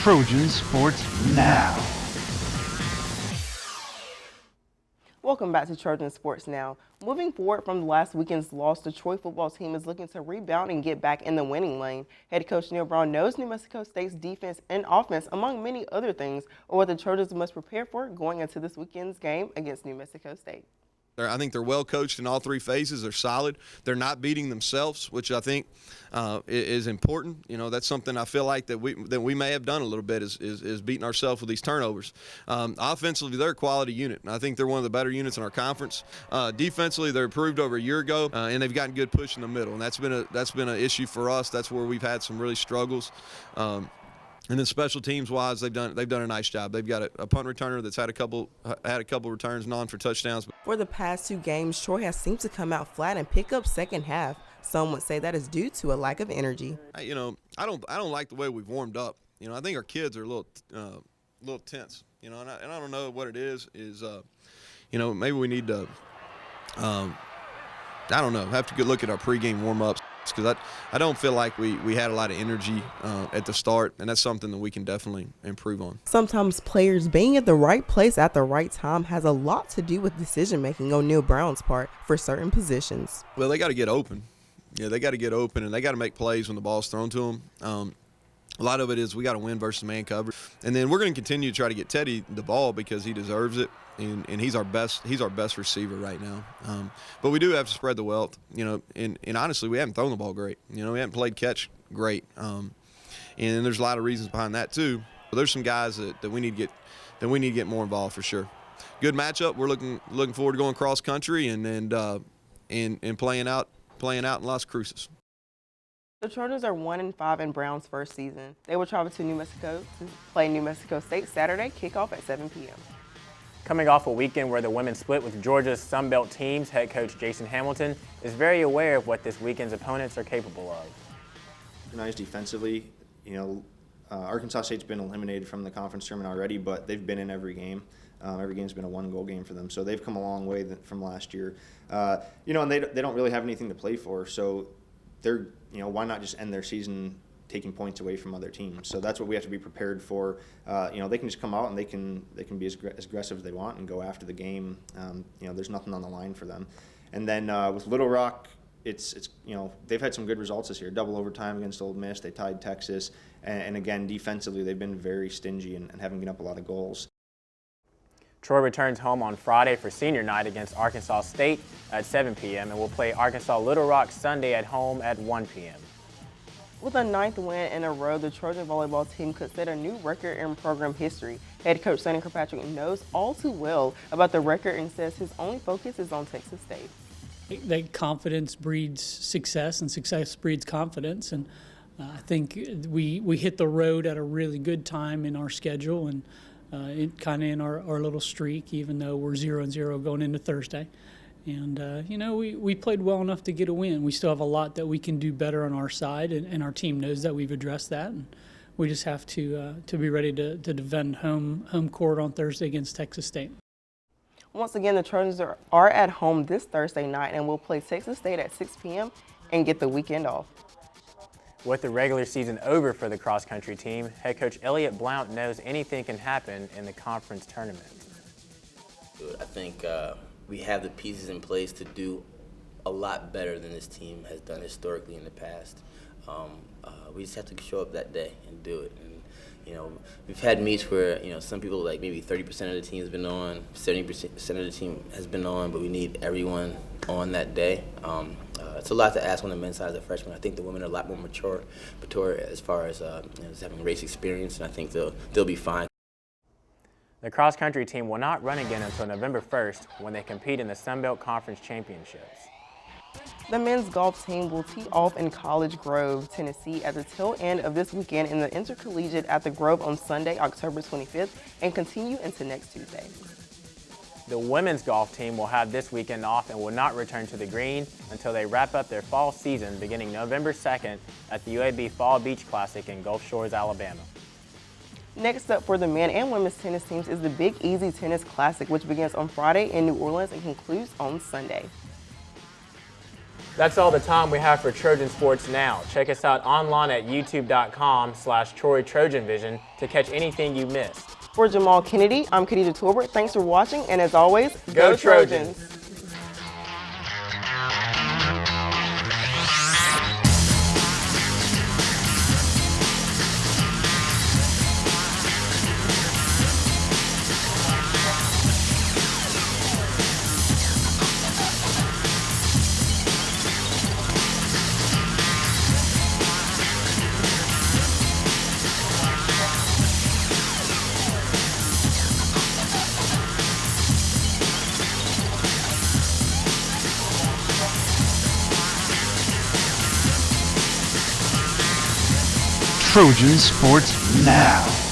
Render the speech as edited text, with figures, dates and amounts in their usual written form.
Trojan Sports Now. Welcome back to Trojan Sports Now. Moving forward from last weekend's loss, the Troy football team is looking to rebound and get back in the winning lane. Head coach Neil Brown knows New Mexico State's defense and offense, among many other things, are what the Trojans must prepare for going into this weekend's game against New Mexico State. I think they're well coached in all three phases. They're solid. They're not beating themselves, which I think is important. You know, that's something I feel like that we may have done a little bit is beating ourselves with these turnovers. Offensively, they're a quality unit, and I think they're one of the better units in our conference. Defensively, they're improved over a year ago, and they've gotten good push in the middle, and that's been an issue for us. That's where we've had some really struggles. And then special teams wise, they've done a nice job. They've got a punt returner that's had a couple returns non for touchdowns. For the past two games, Troy has seemed to come out flat and pick up second half. Some would say that is due to a lack of energy. You know, I don't like the way we've warmed up. You know, I think our kids are a little tense. You know, and I don't know what it is. You know, maybe we need to. I don't know. Have to look at our pregame warm ups. Because I don't feel like we had a lot of energy at the start, and that's something that we can definitely improve on. Sometimes players being at the right place at the right time has a lot to do with decision-making on Neil Brown's part for certain positions. Well, they got to get open. Yeah, they got to get open, and they got to make plays when the ball's thrown to them. A lot of it is we got to win versus man coverage, and then we're going to continue to try to get Teddy the ball because he deserves it, and he's our best receiver right now. But we do have to spread the wealth, you know. And honestly, we haven't thrown the ball great. You know, we haven't played catch great, and there's a lot of reasons behind that too. But there's some guys that we need to get more involved for sure. Good matchup. We're looking forward to going cross country and playing out in Las Cruces. The Trojans are 1-5 in Brown's first season. They will travel to New Mexico to play New Mexico State Saturday, kickoff at 7 p.m. Coming off a weekend where the women split with Georgia's Sun Belt teams, head coach Jason Hamilton is very aware of what this weekend's opponents are capable of. Organized defensively, you know, Arkansas State's been eliminated from the conference tournament already, but they've been in every game. Every game's been a one-goal game for them, so they've come a long way from last year. You know, and they don't really have anything to play for, so they're, you know, why not just end their season taking points away from other teams? So that's what we have to be prepared for. You know, they can just come out and they can be as aggressive as they want and go after the game. You know, there's nothing on the line for them. And then with Little Rock, it's you know, they've had some good results this year. Double overtime against Ole Miss, they tied Texas, and again defensively they've been very stingy and haven't given up a lot of goals. Troy returns home on Friday for senior night against Arkansas State at 7 p.m. and will play Arkansas Little Rock Sunday at home at 1 p.m. With a 9th win in a row, the Trojan volleyball team could set a new record in program history. Head coach Sonny Kirkpatrick knows all too well about the record and says his only focus is on Texas State. That confidence breeds success, and success breeds confidence. And I think we hit the road at a really good time in our schedule, and kind of in our little streak, even though we're 0-0 going into Thursday. And, you know, we played well enough to get a win. We still have a lot that we can do better on our side, and our team knows that we've addressed that. And we just have to be ready to defend home court on Thursday against Texas State. Once again, the Trojans are at home this Thursday night and will play Texas State at 6 p.m. and get the weekend off. With the regular season over for the cross-country team, head coach Elliott Blount knows anything can happen in the conference tournament. I think we have the pieces in place to do a lot better than this team has done historically in the past. We just have to show up that day and do it. And, you know, we've had meets where, you know, some people, like maybe 30% of the team has been on, 70% of the team has been on, but we need everyone on that day. It's a lot to ask on the men's side as a freshman. I think the women are a lot more mature as far as you know, just having race experience, and I think they'll be fine. The cross-country team will not run again until November 1st when they compete in the Sun Belt Conference Championships. The men's golf team will tee off in College Grove, Tennessee at the tail end of this weekend in the Intercollegiate at the Grove on Sunday, October 25th, and continue into next Tuesday. The women's golf team will have this weekend off and will not return to the green until they wrap up their fall season beginning November 2nd at the UAB Fall Beach Classic in Gulf Shores, Alabama. Next up for the men and women's tennis teams is the Big Easy Tennis Classic, which begins on Friday in New Orleans and concludes on Sunday. That's all the time we have for Trojan Sports Now. Check us out online at youtube.com/Troy Trojan Vision to catch anything you missed. For Jahmal Kennedy, I'm Khadijah Torbert. Thanks for watching, and as always, Go Trojans! Trojan Sports Now.